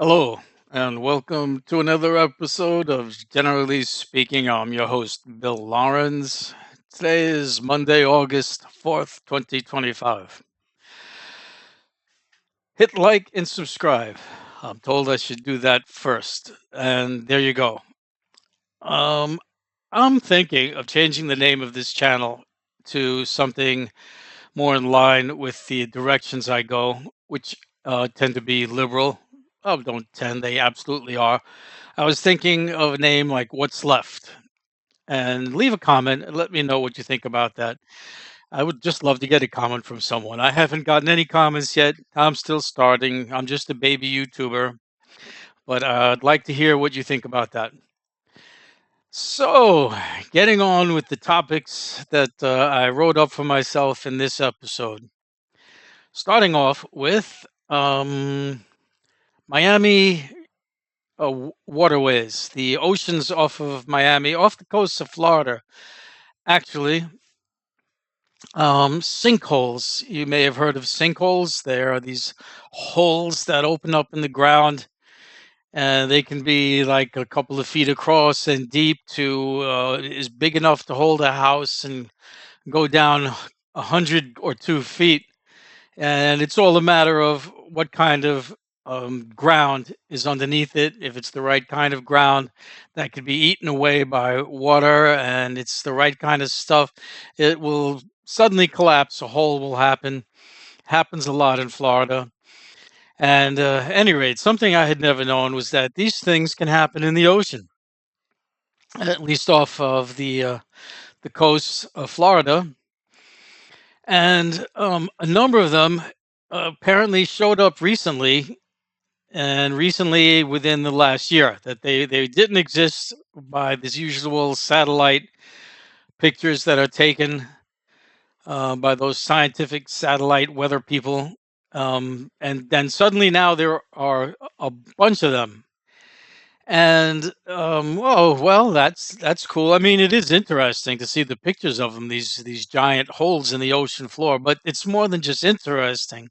Hello, and welcome to another episode of Generally Speaking. I'm your host, Bill Lawrence. Today is Monday, August 4th, 2025. Hit like and subscribe. I'm told I should do that first. And there you go. Um, I'm thinking of changing the name of this channel to something more in line with the directions I go, which tend to be liberal. Oh, don't tend, they absolutely are. I was thinking of a name like What's Left, and leave a comment and let me know what you think about that. I would just love to get a comment from someone. I haven't gotten any comments yet. I'm still starting. I'm just a baby YouTuber, but I'd like to hear what you think about that. So, getting on with the topics that I wrote up for myself in this episode. Starting off with Miami waterways, the oceans off of Miami, off the coast of Florida. Actually, sinkholes. You may have heard of sinkholes. There are these holes that open up in the ground, and they can be like a couple of feet across and deep to is big enough to hold a house and go down 100 or 2 feet. And it's all a matter of what kind of ground is underneath it. If it's the right kind of ground that could be eaten away by water and it's the right kind of stuff, it will suddenly collapse. A hole will happen. Happens a lot in Florida. And at any rate, something I had never known was that these things can happen in the ocean, at least off of the coast of Florida. And a number of them apparently showed up recently, and recently within the last year, that they didn't exist by these usual satellite pictures that are taken by those scientific satellite weather people. And then suddenly now there are a bunch of them. And oh well, that's cool. I mean, it is interesting to see the pictures of them, these giant holes in the ocean floor. But it's more than just interesting.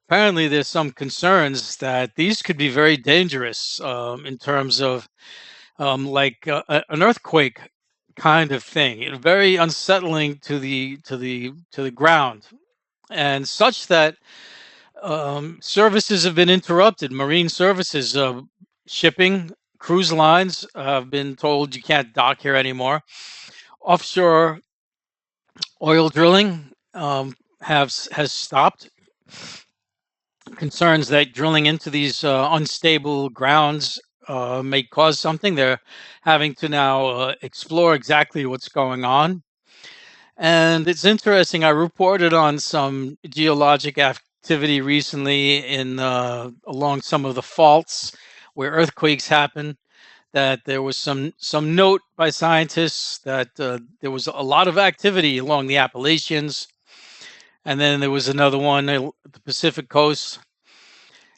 Apparently, there's some concerns that these could be very dangerous in terms of like an earthquake kind of thing. Very unsettling to the ground, and such that services have been interrupted. Marine services, shipping, cruise lines have been told you can't dock here anymore. Offshore oil drilling has stopped. Concerns that drilling into these unstable grounds may cause something. They're having to now explore exactly what's going on. And it's interesting. I reported on some geologic activity recently in along some of the faults where earthquakes happen. That there was some note by scientists that there was a lot of activity along the Appalachians, and then there was another one at the Pacific coast.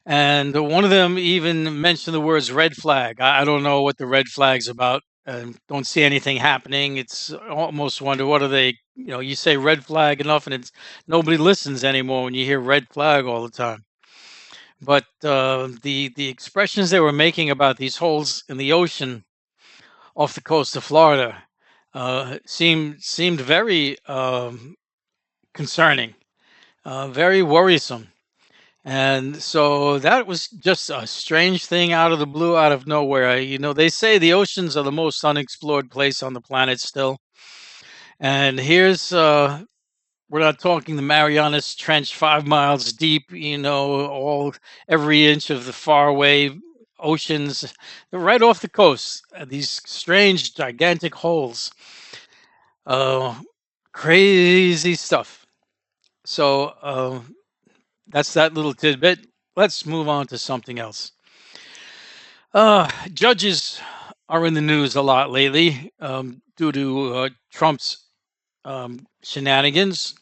And one of them even mentioned the words red flag. I don't know what the red flag's about. Don't see anything happening. It's almost wonder what are they? You say red flag enough, and it's nobody listens anymore when you hear red flag all the time. But the expressions they were making about these holes in the ocean off the coast of Florida seemed very concerning, very worrisome. And so that was just a strange thing out of the blue, out of nowhere. They say the oceans are the most unexplored place on the planet still. And here's, we're not talking the Marianas Trench 5 miles deep, every inch of the faraway oceans. They're right off the coast, these strange, gigantic holes. Uh, Crazy stuff. So that's that little tidbit. Let's move on to something else. Judges are in the news a lot lately due to Trump's shenanigans.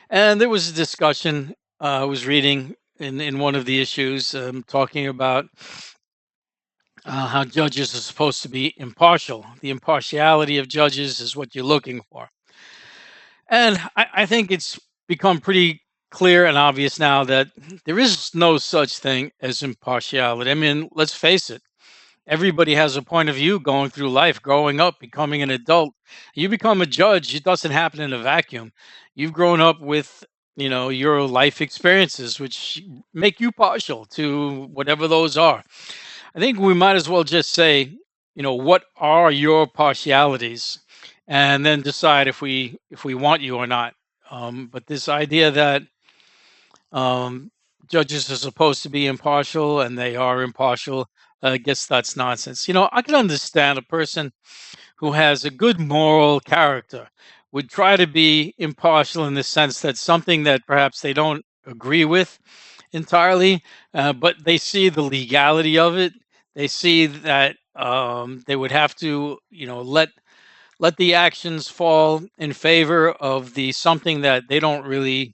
And there was a discussion I was reading in one of the issues talking about how judges are supposed to be impartial. The impartiality of judges is what you're looking for. And I think it's become pretty clear and obvious now that there is no such thing as impartiality. I mean, let's face it. Everybody has a point of view going through life, growing up, becoming an adult. You become a judge, it doesn't happen in a vacuum. You've grown up with, your life experiences, which make you partial to whatever those are. I think we might as well just say, what are your partialities, and then decide if we want you or not. But this idea that judges are supposed to be impartial and they are impartial, I guess that's nonsense. I can understand a person who has a good moral character would try to be impartial in the sense that something that perhaps they don't agree with entirely, but they see the legality of it. They see that they would have to, let the actions fall in favor of the something that they don't really,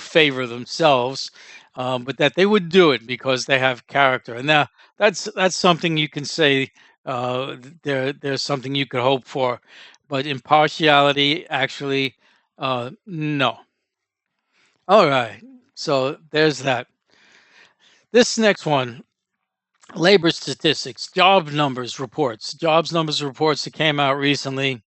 favor themselves, but that they would do it because they have character. And now that's something you can say. There's something you could hope for, but impartiality, actually, no. All right, so there's that. This next one, labor statistics, jobs numbers reports that came out recently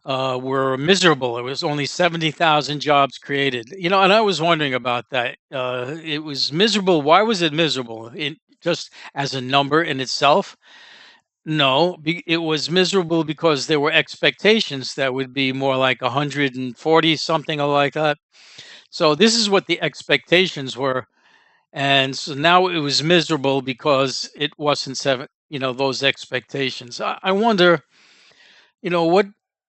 were miserable. It was only 70,000 jobs created. And I was wondering about that. It was miserable. Why was it miserable? Just as a number in itself? No, it was miserable because there were expectations that would be more like 140, something like that. So this is what the expectations were. And so now it was miserable because it wasn't those expectations. I wonder, what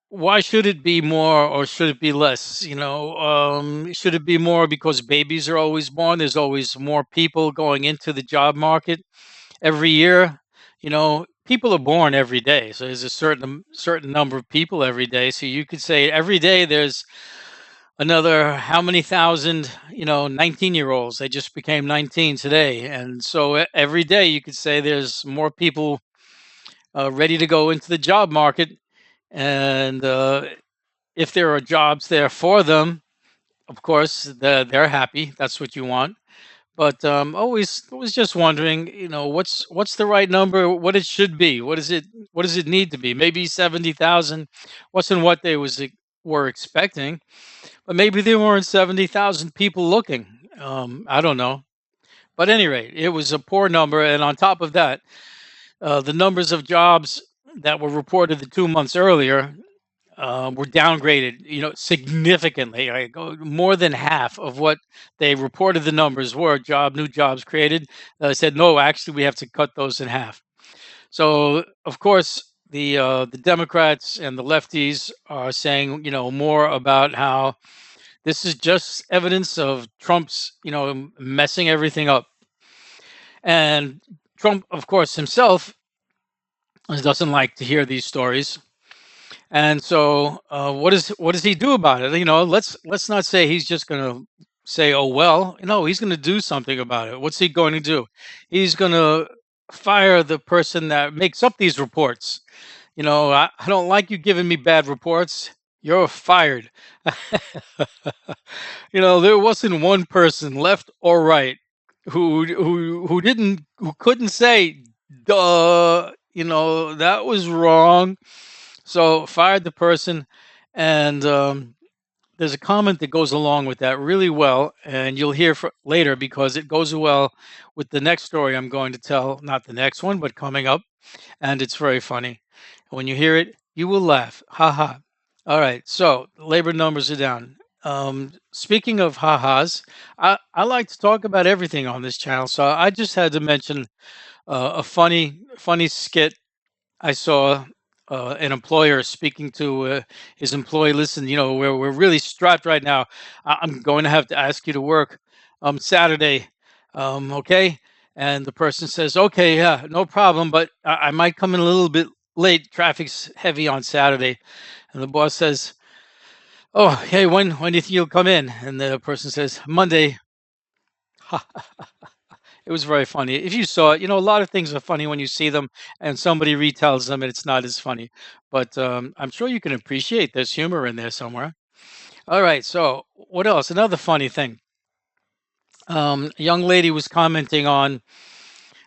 why should it be more or should it be less? Should it be more because babies are always born? There's always more people going into the job market every year. People are born every day, so there's a certain number of people every day. So you could say every day there's another how many thousand, 19-year-olds. They just became 19 today, and so every day you could say there's more people ready to go into the job market. And if there are jobs there for them, of course, they're happy. That's what you want. But always just wondering, what's the right number? What it should be? What is it? What does it need to be? Maybe 70,000 wasn't what they were expecting, but maybe there weren't 70,000 people looking. I don't know. But at any rate, it was a poor number, and on top of that, the numbers of jobs that were reported the 2 months earlier were downgraded, significantly. More than half of what they reported the numbers were new jobs created. Said no, actually, we have to cut those in half. So of course, the Democrats and the lefties are saying, more about how this is just evidence of Trump's, messing everything up. And Trump, of course, himself doesn't like to hear these stories. And so, what does he do about it? Let's not say he's just going to say, "Oh well." No, he's going to do something about it. What's he going to do? He's going to fire the person that makes up these reports. I don't like you giving me bad reports. You're fired. There wasn't one person, left or right, who couldn't say, "Duh." That was wrong. So fired the person, and there's a comment that goes along with that really well, and you'll hear later because it goes well with the next story I'm going to tell. Not the next one, but coming up, and it's very funny. When you hear it, you will laugh. Ha ha. All right, so labor numbers are down. Speaking of ha-has, I like to talk about everything on this channel, so I just had to mention a funny skit I saw. An employer speaking to his employee. Listen, we're really strapped right now. I'm going to have to ask you to work Saturday. Okay? And the person says, okay, yeah, no problem, but I might come in a little bit late. Traffic's heavy on Saturday. And the boss says, oh, hey, when do you think you'll come in? And the person says, Monday. It was very funny. If you saw it, a lot of things are funny when you see them and somebody retells them and it's not as funny. But I'm sure you can appreciate there's humor in there somewhere. All right. So, what else? Another funny thing. A young lady was commenting on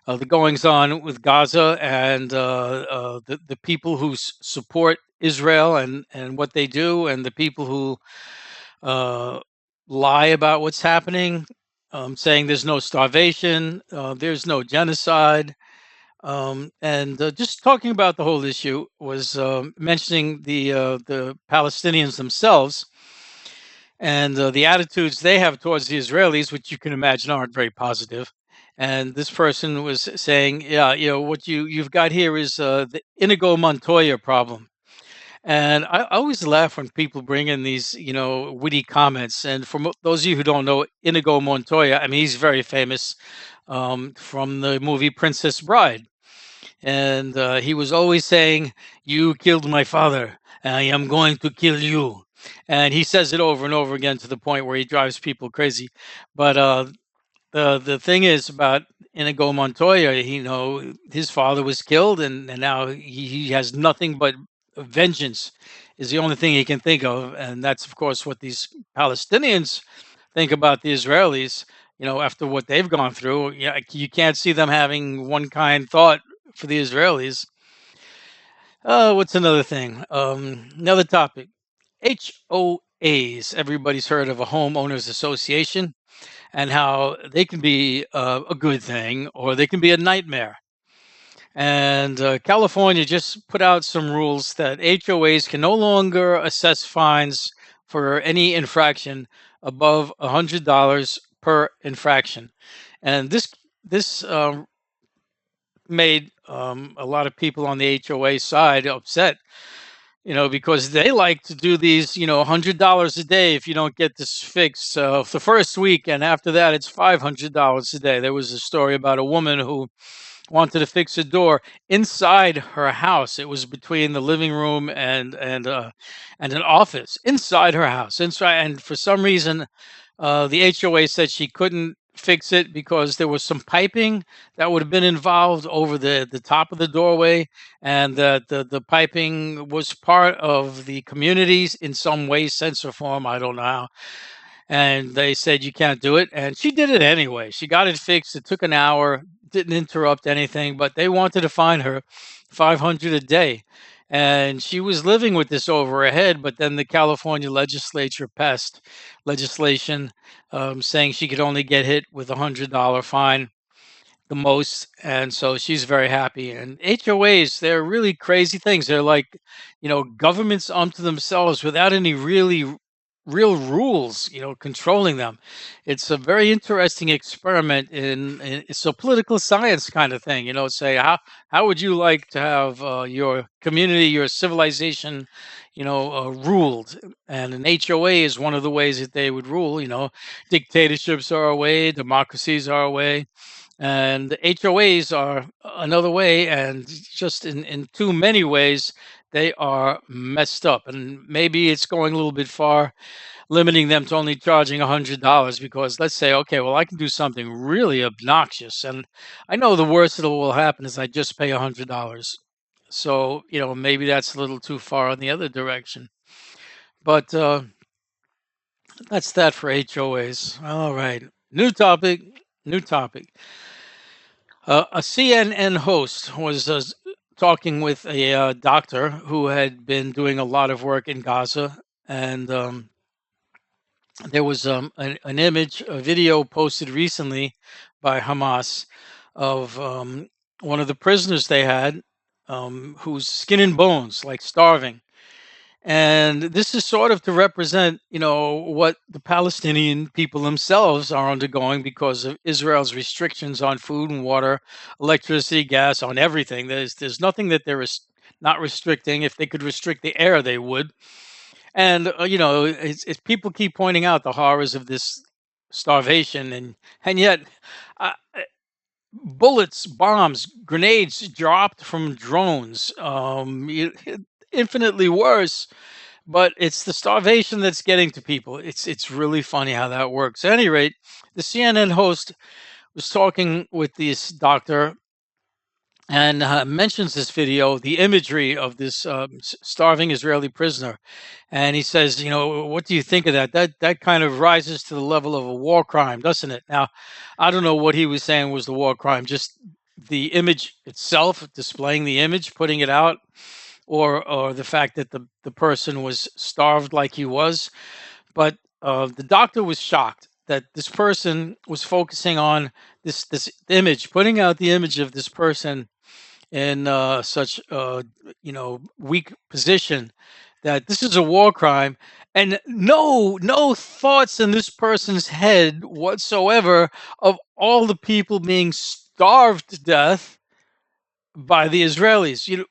the goings on with Gaza and the people who support Israel and what they do, and the people who uh, lie about what's happening, saying there's no starvation, there's no genocide. And just talking about the whole issue was mentioning the Palestinians themselves and the attitudes they have towards the Israelis, which you can imagine aren't very positive. And this person was saying, "Yeah, what you've got here is the Inigo Montoya problem." And I always laugh when people bring in these, witty comments. And for those of you who don't know Inigo Montoya, I mean, he's very famous from the movie Princess Bride, and he was always saying, "You killed my father. I am going to kill you." And he says it over and over again to the point where he drives people crazy. But the thing is about Inigo Montoya, his father was killed, and now he has nothing but vengeance. Is the only thing he can think of, and that's of course what these Palestinians think about the Israelis. After what they've gone through, yeah, you can't see them having one kind thought for the Israelis. What's another thing? Another topic. HOAs. Everybody's heard of a homeowners association and how they can be a good thing or they can be a nightmare. And California just put out some rules that HOAs can no longer assess fines for any infraction above $100 per infraction. And this made a lot of people on the HOA side upset, because they like to do these, $100 a day if you don't get this fixed the first week, and after that, it's $500 a day. There was a story about a woman who wanted to fix a door inside her house. It was between the living room and an office inside her house. Inside, and for some reason, the HOA said she couldn't fix it because there was some piping that would have been involved over the top of the doorway, and that the piping was part of the communities in some way, sense, or form. I don't know how. And they said you can't do it, and she did it anyway. She got it fixed. It took an hour, didn't interrupt anything, but they wanted to fine her 500 a day, and she was living with this over her head. But then the California legislature passed legislation saying she could only get hit with $100 fine the most, and so she's very happy. And HOAs, they're really crazy things. They're like, governments unto themselves without any really real rules, controlling them. It's a very interesting experiment in it's a political science kind of thing. Say how would you like to have your community, your civilization, ruled? And an HOA is one of the ways that they would rule. Dictatorships are a way, democracies are a way, and HOAs are another way, and just in too many ways, they are messed up. And maybe it's going a little bit far, limiting them to only charging $100, because let's say, okay, well, I can do something really obnoxious, and I know the worst that will happen is I just pay $100. So, maybe that's a little too far in the other direction. But that's that for HOAs. All right. New topic. New topic. A CNN host was talking with a doctor who had been doing a lot of work in Gaza, and there was an image, a video posted recently by Hamas of one of the prisoners they had, who's skin and bones, like starving. And this is sort of to represent, what the Palestinian people themselves are undergoing because of Israel's restrictions on food and water, electricity, gas, on everything. There's nothing that they're not restricting. If they could restrict the air, they would. And it's people keep pointing out the horrors of this starvation, and yet bullets, bombs, grenades dropped from drones. Infinitely worse, but it's the starvation that's getting to people. It's really funny how that works. At any rate, the CNN host was talking with this doctor, and mentions this video, the imagery of this starving Israeli prisoner, and he says, what do you think of that? That kind of rises to the level of a war crime, doesn't it? Now, I don't know what he was saying was the war crime, just the image itself, displaying the image, putting it out, or the fact that the person was starved like he was. But the doctor was shocked that this person was focusing on this image, putting out the image of this person in such weak position, that this is a war crime, and no thoughts in this person's head whatsoever of all the people being starved to death by the Israelis.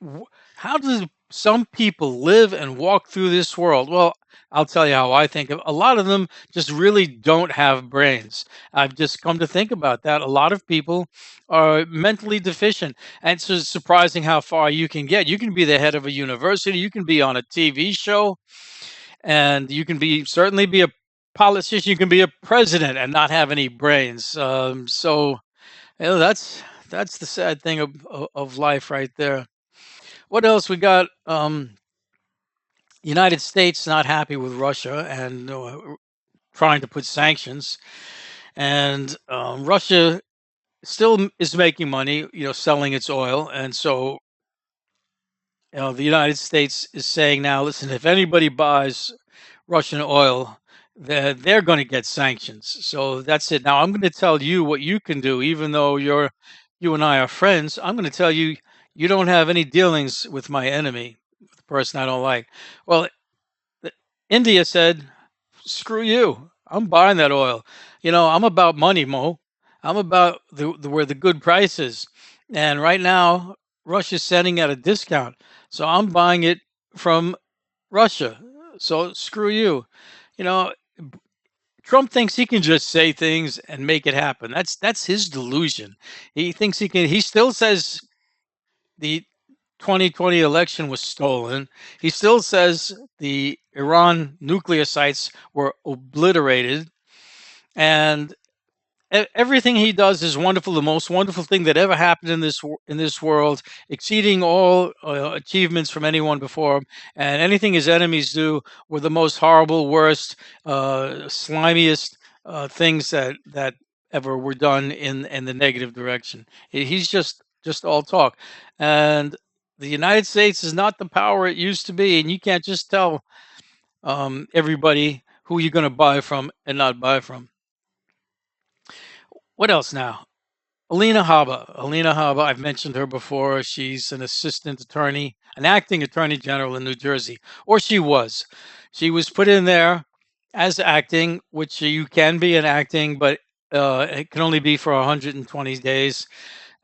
How do some people live and walk through this world? Well, I'll tell you how I think of. A lot of them just really don't have brains. I've just come to think about that. A lot of people are mentally deficient, and it's just surprising how far you can get. You can be the head of a university, you can be on a TV show, and you can be certainly be a politician. You can be a president and not have any brains. So that's the sad thing of life right there. What else we got? United States not happy with Russia and trying to put sanctions, and Russia still is making money, selling its oil, and so the United States is saying now, listen, if anybody buys Russian oil, they're going to get sanctions. So that's it. Now I'm going to tell you what you can do, even though you and I are friends. I'm going to tell you you don't have any dealings with my enemy, the person I don't like. Well, India said, "Screw you. I'm buying that oil. I'm about money, Mo. I'm about the where the good price is. And right now, Russia's sending at a discount, so I'm buying it from Russia. So screw you." You know, Trump thinks he can just say things and make it happen. That's his delusion. He thinks he can. He still says the 2020 election was stolen. He still says the Iran nuclear sites were obliterated, and everything he does is wonderful. The most wonderful thing that ever happened in this world, exceeding all achievements from anyone before him. And anything his enemies do were the most horrible, worst, slimiest things that ever were done in the negative direction. He's just all talk, and the United States is not the power it used to be, and you can't just tell everybody who you're going to buy from and not buy from. What else now? Alina Habba. Alina Habba, I've mentioned her before. She's an assistant attorney, an acting attorney general in New Jersey, or she was. She was put in there as acting, which you can be an acting, but it can only be for 120 days.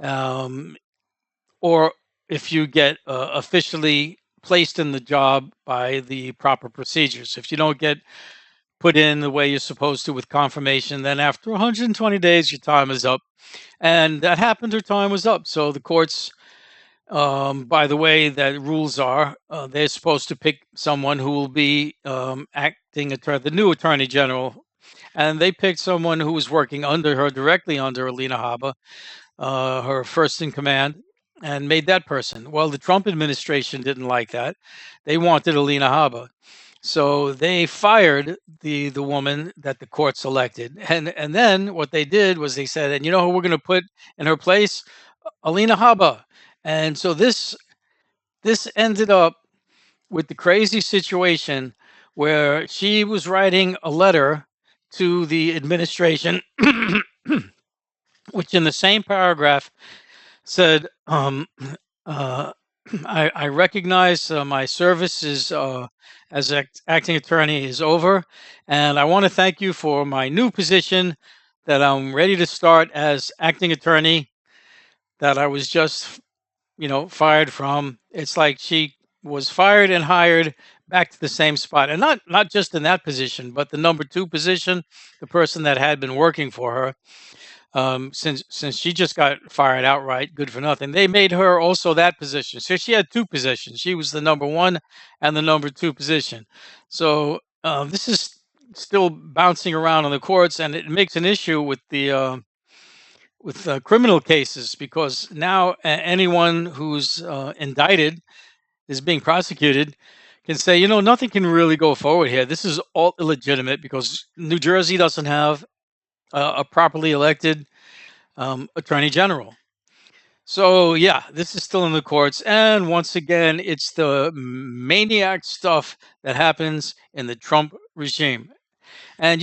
Or if you get officially placed in the job by the proper procedures. If you don't get put in the way you're supposed to with confirmation, then after 120 days, your time is up. And that happened. Her time was up. So the courts, by the way that rules are, they're supposed to pick someone who will be acting attorney, the new attorney general. And they picked someone who was working under her, directly under Alina Habba, her first in command, and made that person. Well, the Trump administration didn't like that. They wanted Alina Habba. So they fired the woman that the court selected, and then what they did was they said, and you know who we're going to put in her place? Alina Habba. And so this ended up with the crazy situation where she was writing a letter to the administration, which in the same paragraph said, uh, I recognize my service is as acting attorney is over, and I want to thank you for my new position that I'm ready to start as acting attorney that I was just, fired from. It's like she was fired and hired back to the same spot, and not just in that position, but the number two position, the person that had been working for her since she just got fired outright, good for nothing. They made her also that position, so she had two positions. She was the number one and the number two position. So this is still bouncing around on the courts, and it makes an issue criminal cases, because now anyone who's indicted is being prosecuted can say, nothing can really go forward here. This is all illegitimate because New Jersey doesn't have a properly elected attorney general. So yeah, this is still in the courts, and once again, it's the maniac stuff that happens in the Trump regime. And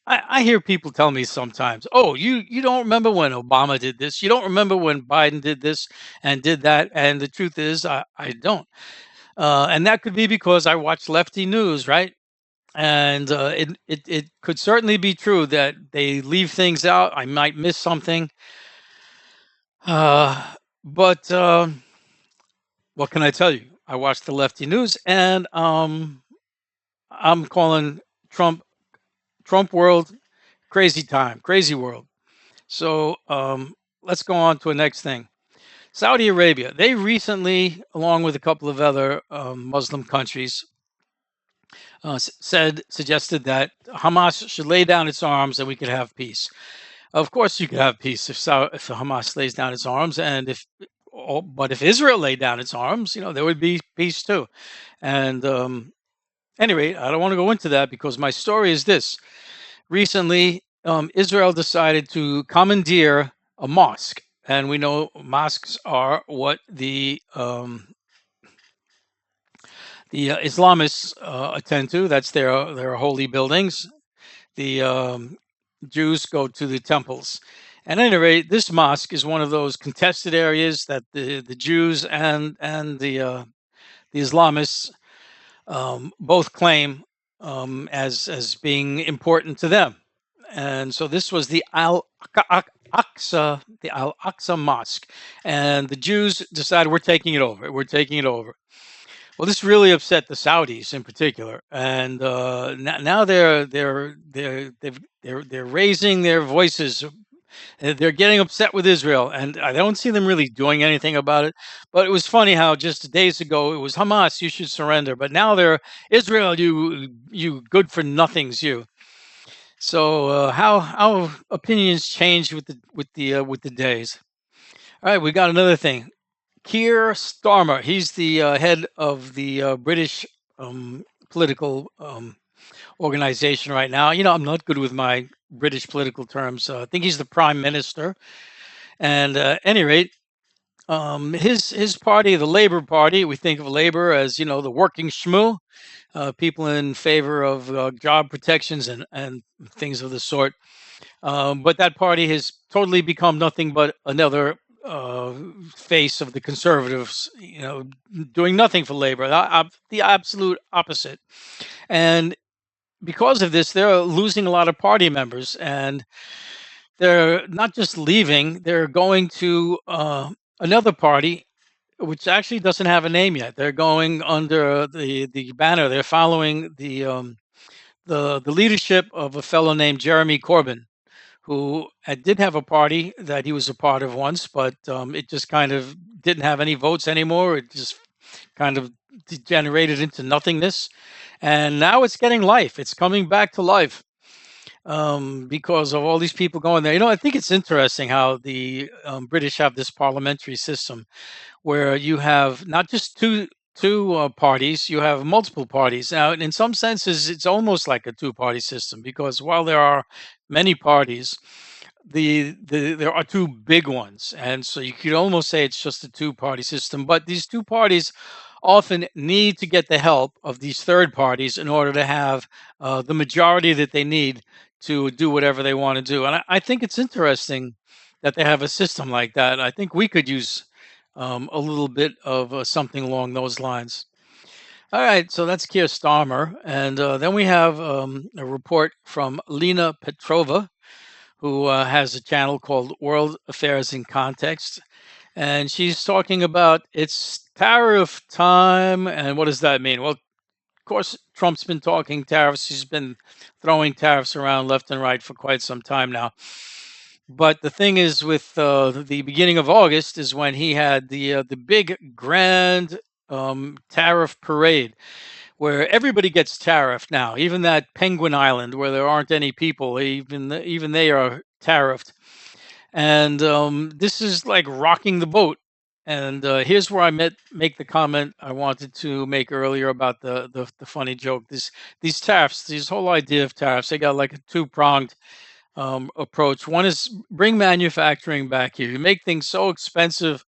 I hear people tell me sometimes, "Oh, you don't remember when Obama did this? You don't remember when Biden did this and did that?" And the truth is, I don't. And that could be because I watch lefty news, right? And it could certainly be true that they leave things out. I might miss something. But what can I tell you? I watch the lefty news, and I'm calling Trump world crazy time, crazy world. So let's go on to the next thing. Saudi Arabia. They recently, along with a couple of other Muslim countries, suggested that Hamas should lay down its arms and we could have peace. Of course, you could have peace if Hamas lays down its arms, and but if Israel laid down its arms, there would be peace too. And anyway, I don't want to go into that because my story is this: recently, Israel decided to commandeer a mosque, and we know mosques are what the Islamists attend to. That's their holy buildings. The Jews go to the temples. At any rate, this mosque is one of those contested areas that the Jews and the Islamists both claim as being important to them. And so this was the Al Aqsa Mosque, and the Jews decided we're taking it over. We're taking it over. Well, this really upset the Saudis in particular, and now they're raising their voices. They're getting upset with Israel, and I don't see them really doing anything about it. But it was funny how just days ago it was Hamas, you should surrender, but now they're Israel, you good for nothings, you. So how opinions change with the days. All right, we got another thing. Keir Starmer, he's the head of the British political organization right now. I'm not good with my British political terms. I think he's the prime minister. And at any rate, his party, the Labour Party, we think of Labour as the working schmoo, people in favor of job protections and things of the sort. But that party has totally become nothing but another face of the conservatives, doing nothing for labor, the absolute opposite. And because of this, they're losing a lot of party members, and they're not just leaving, they're going to another party, which actually doesn't have a name yet. They're going under the banner. They're following the leadership of a fellow named Jeremy Corbyn, who did have a party that he was a part of once, but it just kind of didn't have any votes anymore. It just kind of degenerated into nothingness. And now it's getting life. It's coming back to life because of all these people going there. I think it's interesting how the British have this parliamentary system where you have not just two parties, you have multiple parties. Now, in some senses, it's almost like a two-party system because while there are many parties, there are two big ones, and so you could almost say it's just a two-party system. But these two parties often need to get the help of these third parties in order to have the majority that they need to do whatever they want to do. And I think it's interesting that they have a system like that. I think we could use a little bit of something along those lines. All right, so that's Keir Starmer. And then we have a report from Lena Petrova, who has a channel called World Affairs in Context. And she's talking about it's tariff time. And what does that mean? Well, of course, Trump's been talking tariffs. He's been throwing tariffs around left and right for quite some time now. But the thing is, with the beginning of August is when he had the big grand tariff parade, where everybody gets tariffed now. Even that Penguin Island, where there aren't any people, even they are tariffed. and this is like rocking the boat. And here's where make the comment I wanted to make earlier about the funny joke. These tariffs, this whole idea of tariffs, they got like a two-pronged approach. One is bring manufacturing back here. You make things so expensive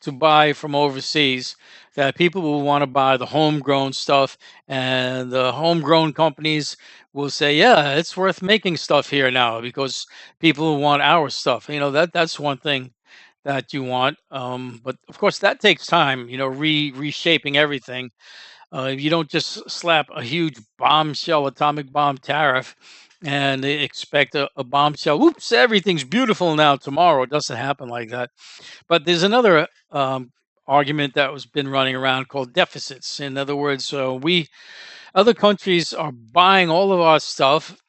to buy from overseas that people will want to buy the homegrown stuff, and the homegrown companies will say, yeah, it's worth making stuff here now because people want our stuff. That's one thing that you want, but of course that takes time, reshaping everything. You don't just slap a huge bombshell atomic bomb tariff and expect a bombshell, whoops, everything's beautiful now tomorrow. It doesn't happen like that. But there's another argument that was been running around called deficits. In other words, we other countries are buying all of our stuff,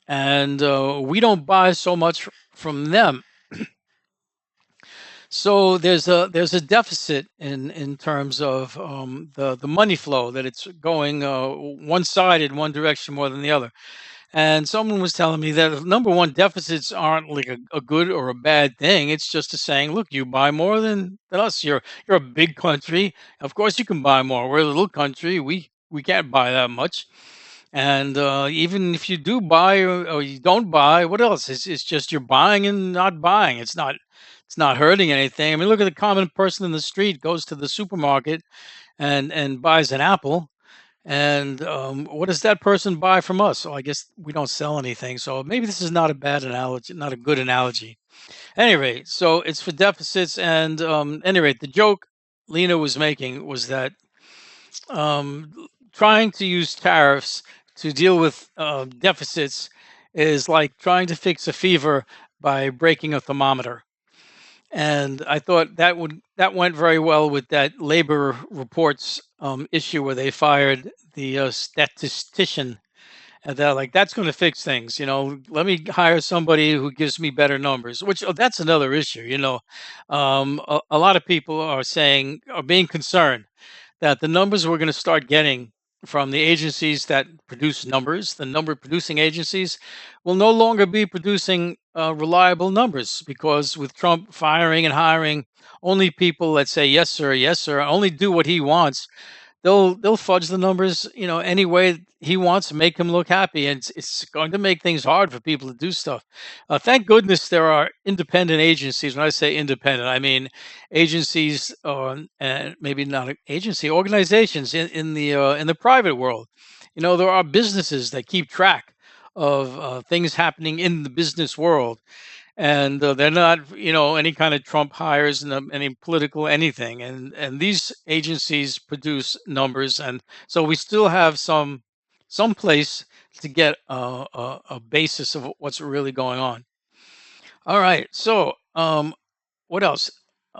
and we don't buy so much from them. So there's a deficit in terms of the money flow, that it's going one side in one direction more than the other. And someone was telling me that number one, deficits aren't like a good or a bad thing. It's just a saying, look, you buy more than us. You're a big country. Of course you can buy more. We're a little country. We can't buy that much. And even if you do buy, or you don't buy, what else? It's just you're buying and not buying. It's not hurting anything. I mean, look at the common person in the street goes to the supermarket and buys an apple, and what does that person buy from us? So I guess we don't sell anything. So maybe this is not a bad analogy, not a good analogy. Anyway, so it's for deficits. And anyway, the joke Lena was making was that um, trying to use tariffs to deal with deficits is like trying to fix a fever by breaking a thermometer. And I thought that went very well with that labor reports issue where they fired the statistician, and they're like, that's going to fix things. Let me hire somebody who gives me better numbers. Which, that's another issue. A lot of people are being concerned that the numbers we're going to start getting from the agencies that produce numbers, the number producing agencies, will no longer be producing reliable numbers, because with Trump firing and hiring only people that say yes sir, only do what he wants, they'll fudge the numbers, any way he wants to make him look happy, and it's going to make things hard for people to do stuff. Thank goodness there are independent agencies. When I say independent, I mean agencies, and maybe not agency organizations in the private world. There are businesses that keep track of things happening in the business world, and they're not, any kind of Trump hires and any political anything. And these agencies produce numbers, and so we still have some place to get a basis of what's really going on. All right, so what else?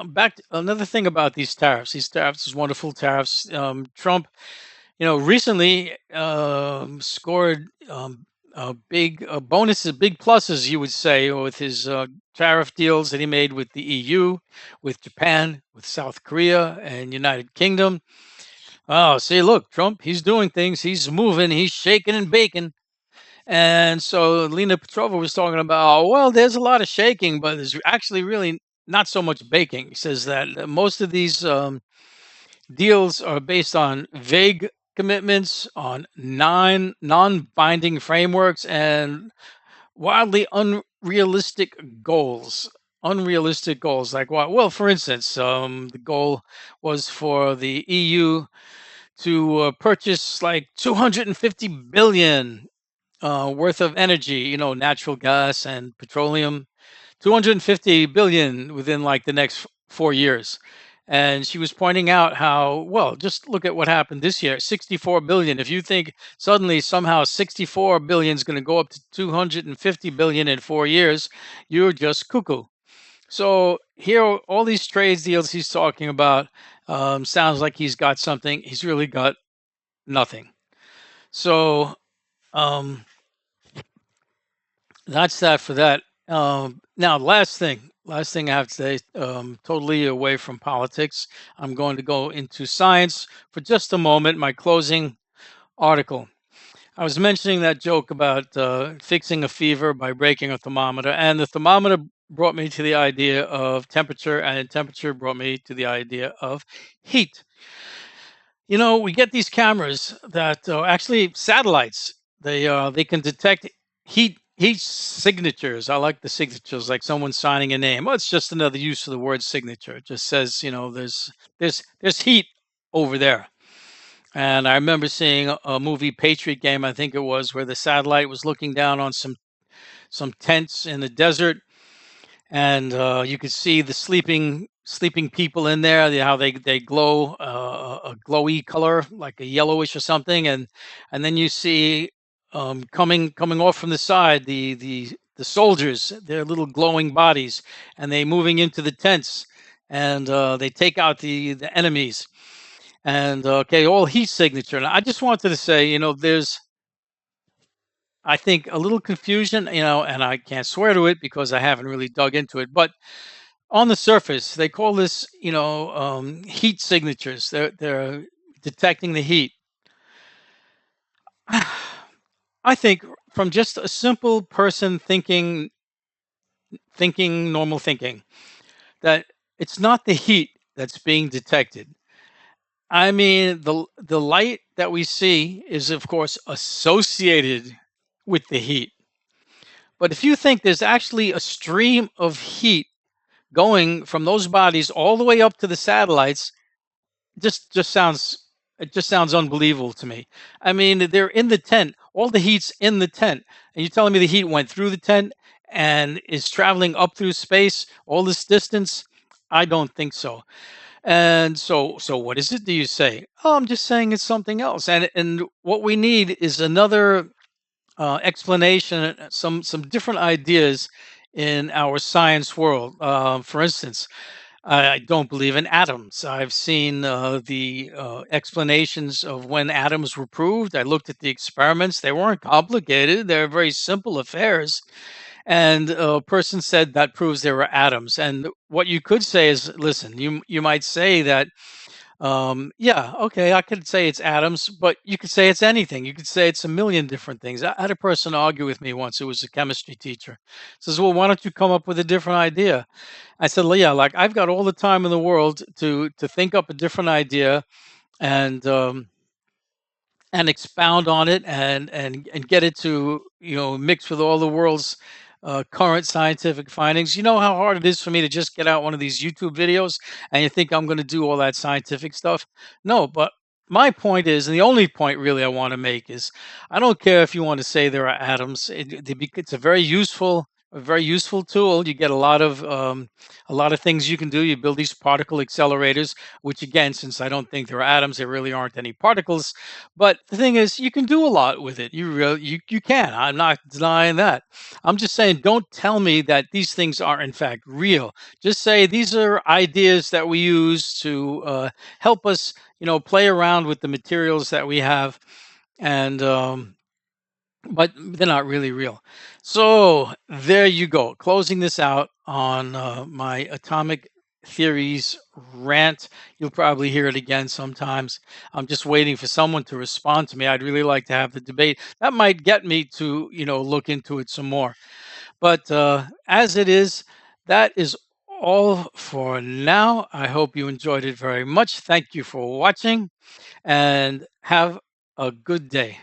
Back to another thing about these tariffs. These tariffs, these wonderful tariffs. Trump, recently scored big bonuses, big pluses, you would say, with his tariff deals that he made with the EU, with Japan, with South Korea, and United Kingdom. Oh, see, look, Trump, he's doing things, he's moving, he's shaking and baking. And so Lena Petrova was talking about, well, there's a lot of shaking, but there's actually really not so much baking. He says that most of these deals are based on vague commitments, on non-binding frameworks, and wildly unrealistic goals. Unrealistic goals, like what? Well, for instance, the goal was for the EU to purchase like 250 billion worth of energy, natural gas and petroleum, 250 billion within like the next 4 years. And she was pointing out how, well, just look at what happened this year, 64 billion. If you think suddenly somehow 64 billion is going to go up to 250 billion in 4 years, you're just cuckoo. So here, all these trade deals he's talking about, sounds like he's got something. He's really got nothing. So um, that's that for that. Now, last thing I have to say, totally away from politics. I'm going to go into science for just a moment. My closing article. I was mentioning that joke about fixing a fever by breaking a thermometer, and the thermometer brought me to the idea of temperature, and temperature brought me to the idea of heat. We get these cameras that actually satellites. They can detect heat signatures. I like the signatures, like someone signing a name. Well, it's just another use of the word signature. It just says, there's heat over there. And I remember seeing a movie, Patriot Game, I think it was, where the satellite was looking down on some tents in the desert, and you could see the sleeping people in there. How they glow a glowy color, like a yellowish or something, and then you see coming off from the side the soldiers, their little glowing bodies, and they moving into the tents, and they take out the enemies, and okay, all heat signature. And I just wanted to say, there's, I think, a little confusion, and I can't swear to it because I haven't really dug into it, but on the surface, they call this, heat signatures. They're detecting the heat. I think from just a simple person thinking normal thinking, that it's not the heat that's being detected. I mean, the light that we see is, of course, associated with the heat. But if you think there's actually a stream of heat going from those bodies all the way up to the satellites, just sounds it just sounds unbelievable to me. I mean, they're in the tent. All the heat's in the tent, and you're telling me the heat went through the tent and is traveling up through space all this distance? I don't think so. And so what is it? Do you say? Oh, I'm just saying it's something else. And what we need is another explanation, some different ideas in our science world. For instance, I don't believe in atoms. I've seen the explanations of when atoms were proved. I looked at the experiments. They weren't complicated. They're very simple affairs. And a person said that proves there were atoms. And what you could say is, listen, you might say that, yeah, okay, I could say it's atoms, but you could say it's anything. You could say it's a million different things. I had a person argue with me once. It was a chemistry teacher. Says, well, why don't you come up with a different idea? I said, "Well, yeah, like I've got all the time in the world to think up a different idea and expound on it and get it to mix with all the world's current scientific findings. You know how hard it is for me to just get out one of these YouTube videos, and you think I'm going to do all that scientific stuff? No, but my point is, and the only point really I want to make is, I don't care if you want to say there are atoms. It's a very useful tool. You get a lot of things you can do. You build these particle accelerators, which again, since I don't think there are atoms, there really aren't any particles. But the thing is, you can do a lot with it. You can. I'm not denying that. I'm just saying, don't tell me that these things are in fact real. Just say these are ideas that we use to help us, play around with the materials that we have, and but they're not really real. So there you go. Closing this out on my atomic theories rant. You'll probably hear it again sometimes. I'm just waiting for someone to respond to me. I'd really like to have the debate. That might get me to, look into it some more. But as it is, that is all for now. I hope you enjoyed it very much. Thank you for watching, and have a good day.